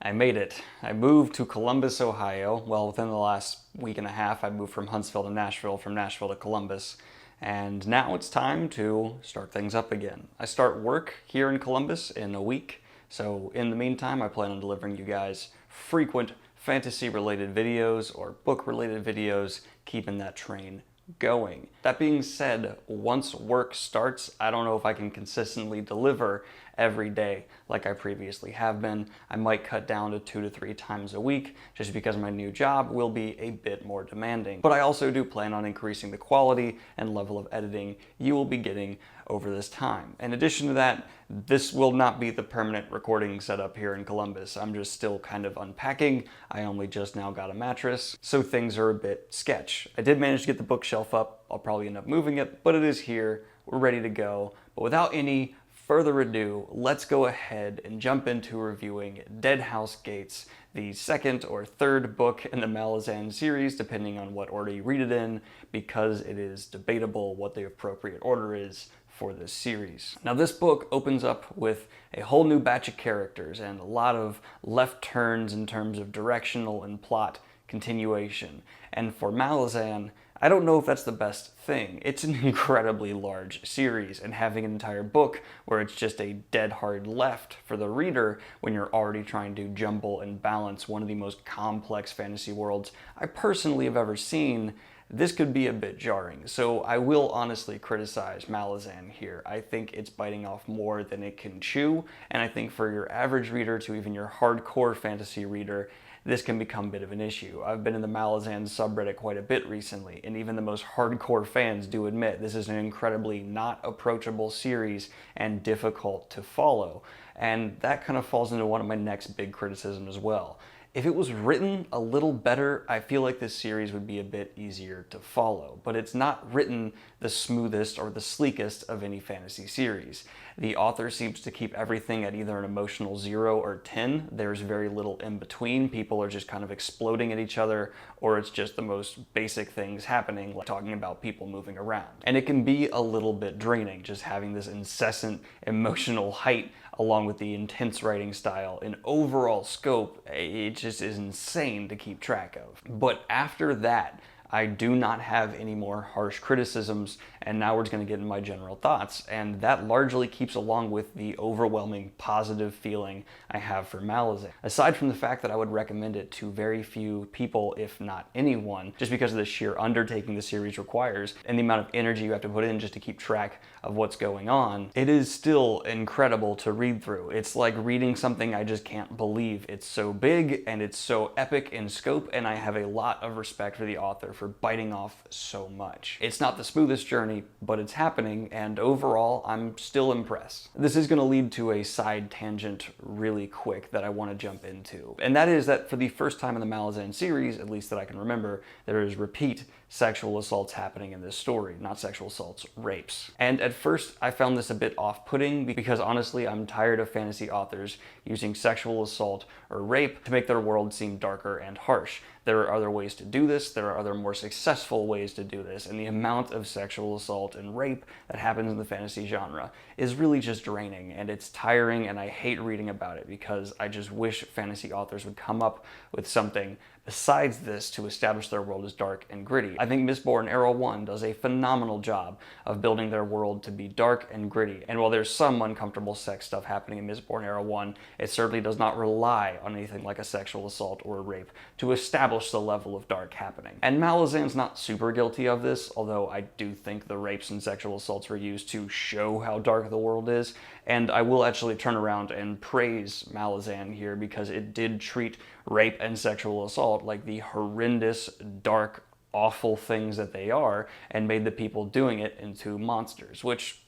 I made it. I moved to Columbus, Ohio. Well, within the last week and a half, I moved from Huntsville to Nashville, from Nashville to Columbus. And now it's time to start things up again. I start work here in Columbus in a week. So in the meantime, I plan on delivering you guys frequent fantasy-related videos or book-related videos, keeping that train going. That being said, once work starts, I don't know if I can consistently deliver every day like I previously have been. I might cut down to 2 to 3 times a week just because my new job will be a bit more demanding. But I also do plan on increasing the quality and level of editing you will be getting over this time. In addition to that, this will not be the permanent recording setup here in Columbus. I'm just still kind of unpacking. I only just now got a mattress, so things are a bit sketch. I did manage to get the bookshelf up. I'll probably end up moving it, but it is here. We're ready to go. But without any further ado, let's go ahead and jump into reviewing Deadhouse Gates, the second or third book in the Malazan series, depending on what order you read it in, because it is debatable what the appropriate order is for this series. Now, this book opens up with a whole new batch of characters and a lot of left turns in terms of directional and plot continuation. And for Malazan, I don't know if that's the best thing. It's an incredibly large series, and having an entire book where it's just a dead hard left for the reader when you're already trying to jumble and balance one of the most complex fantasy worlds I personally have ever seen, this could be a bit jarring. So I will honestly criticize Malazan here. I think it's biting off more than it can chew, and I think for your average reader to even your hardcore fantasy reader, this can become a bit of an issue. I've been in the Malazan subreddit quite a bit recently, and even the most hardcore fans do admit this is an incredibly not approachable series and difficult to follow. And that kind of falls into one of my next big criticisms as well. If it was written a little better, I feel like this series would be a bit easier to follow, but it's not written the smoothest or the sleekest of any fantasy series. The author seems to keep everything at either an emotional 0 or 10. There's very little in between. People are just kind of exploding at each other, or it's just the most basic things happening, like talking about people moving around. And it can be a little bit draining, just having this incessant emotional height along with the intense writing style and overall scope. It just is insane to keep track of. But after that, I do not have any more harsh criticisms, and now we're just going to get into my general thoughts, and that largely keeps along with the overwhelming positive feeling I have for Malazan. Aside from the fact that I would recommend it to very few people, if not anyone, just because of the sheer undertaking the series requires and the amount of energy you have to put in just to keep track of what's going on, it is still incredible to read through. It's like reading something I just can't believe. It's so big and it's so epic in scope, and I have a lot of respect for the author for biting off so much. It's not the smoothest journey, but it's happening, and overall, I'm still impressed. This is going to lead to a side tangent really quick that I want to jump into, and that is that for the first time in the Malazan series, at least that I can remember, there is repeat sexual assaults happening in this story. Not sexual assaults, rapes. And at first, I found this a bit off-putting because honestly, I'm tired of fantasy authors using sexual assault or rape to make their world seem darker and harsh. There are other ways to do this, there are other more successful ways to do this, and the amount of sexual assault and rape that happens in the fantasy genre is really just draining, and it's tiring, and I hate reading about it because I just wish fantasy authors would come up with something besides this to establish their world as dark and gritty. I think Mistborn Era 1 does a phenomenal job of building their world to be dark and gritty, and while there's some uncomfortable sex stuff happening in Mistborn Era 1, it certainly does not rely on anything like a sexual assault or a rape to establish the level of dark happening. And Malazan's not super guilty of this, although I do think the rapes and sexual assaults were used to show how dark the world is, and I will actually turn around and praise Malazan here because it did treat rape and sexual assault like the horrendous, dark, awful things that they are, and made the people doing it into monsters, which,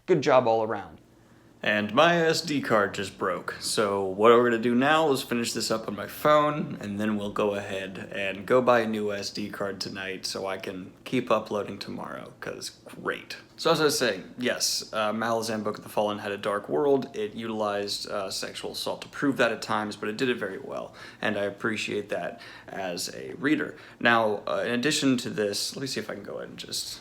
good job all around. And my SD card just broke, so what we're gonna do now is finish this up on my phone, and then we'll go ahead and go buy a new SD card tonight so I can keep uploading tomorrow, because great. So as I was saying, yes, Malazan Book of the Fallen had a dark world. It utilized sexual assault to prove that at times, but it did it very well, and I appreciate that as a reader. Now, in addition to this, let me see if I can go ahead and just,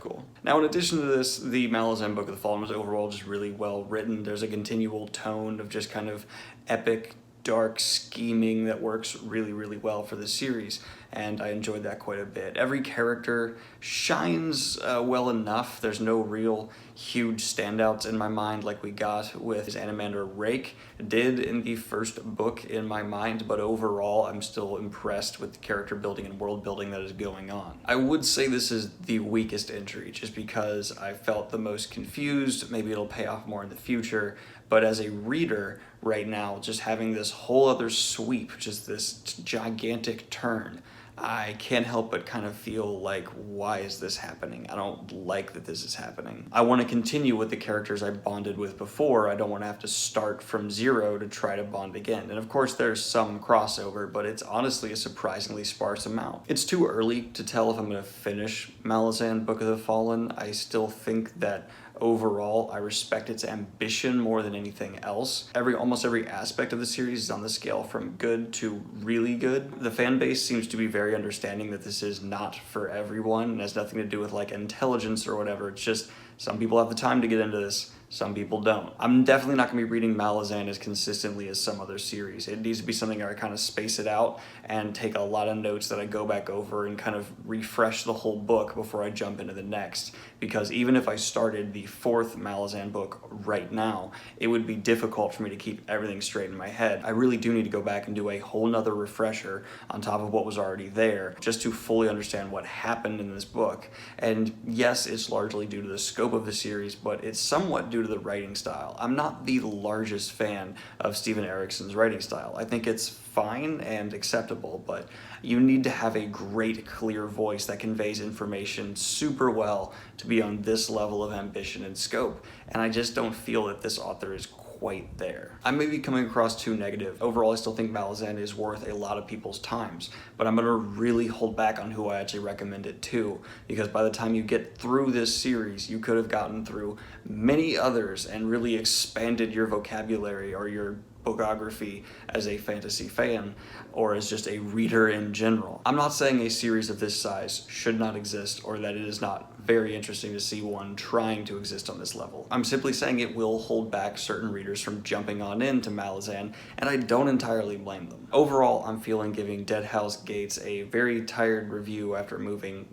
cool. Now, in addition to this, the Malazan Book of the Fallen was overall just really well written. There's a continual tone of just kind of epic, dark scheming that works really, really well for the series, and I enjoyed that quite a bit. Every character shines well enough. There's no real huge standouts in my mind like we got with Animander Rake did in the first book in my mind, but overall I'm still impressed with the character building and world building that is going on. I would say this is the weakest entry just because I felt the most confused. Maybe it'll pay off more in the future, but as a reader right now, just having this whole other sweep, just this gigantic turn, I can't help but kind of feel like, why is this happening? I don't like that this is happening. I want to continue with the characters I bonded with before. I don't want to have to start from zero to try to bond again. And of course there's some crossover, but it's honestly a surprisingly sparse amount. It's too early to tell if I'm going to finish Malazan Book of the Fallen. I still think that overall, I respect its ambition more than anything else. Almost every aspect of the series is on the scale from good to really good. The fan base seems to be very understanding that this is not for everyone. It has nothing to do with like intelligence or whatever. It's just some people have the time to get into this, some people don't. I'm definitely not going to be reading Malazan as consistently as some other series. It needs to be something where I kind of space it out and take a lot of notes that I go back over and kind of refresh the whole book before I jump into the next. Because even if I started the fourth Malazan book right now, it would be difficult for me to keep everything straight in my head. I really do need to go back and do a whole nother refresher on top of what was already there, just to fully understand what happened in this book. And yes, it's largely due to the scope of the series, but it's somewhat due to the writing style. I'm not the largest fan of Steven Erickson's writing style. I think it's fine and acceptable, but you need to have a great, clear voice that conveys information super well to be on this level of ambition and scope, and I just don't feel that this author is quite there. I may be coming across too negative. Overall, I still think Malazan is worth a lot of people's times, but I'm gonna really hold back on who I actually recommend it to, because by the time you get through this series, you could have gotten through many others and really expanded your vocabulary or your bookography as a fantasy fan or as just a reader in general. I'm not saying a series of this size should not exist or that it is not very interesting to see one trying to exist on this level. I'm simply saying it will hold back certain readers from jumping on into Malazan, and I don't entirely blame them. Overall, I'm feeling giving Deadhouse Gates a very tired review after moving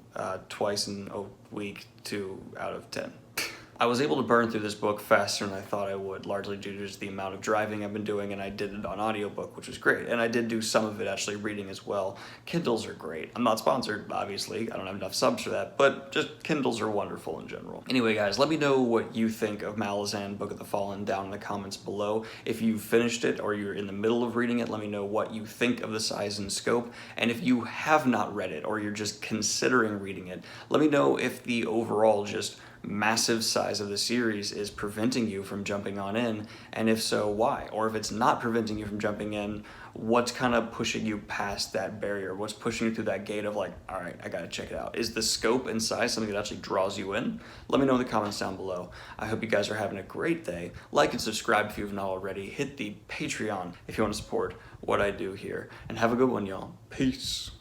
twice in a week to out of 10. I was able to burn through this book faster than I thought I would, largely due to just the amount of driving I've been doing, and I did it on audiobook, which was great. And I did do some of it actually reading as well. Kindles are great. I'm not sponsored, obviously. I don't have enough subs for that, but just Kindles are wonderful in general. Anyway, guys, let me know what you think of Malazan Book of the Fallen down in the comments below. If you've finished it or you're in the middle of reading it, let me know what you think of the size and scope. And if you have not read it or you're just considering reading it, let me know if the overall just massive size of the series is preventing you from jumping on in, and if so, why? Or if it's not preventing you from jumping in, what's kind of pushing you past that barrier? What's pushing you through that gate of like, all right, I gotta check it out? Is the scope and size something that actually draws you in? Let me know in the comments down below. I hope you guys are having a great day. Like and subscribe if you've not already. Hit the Patreon if you want to support what I do here. And have a good one, y'all. Peace.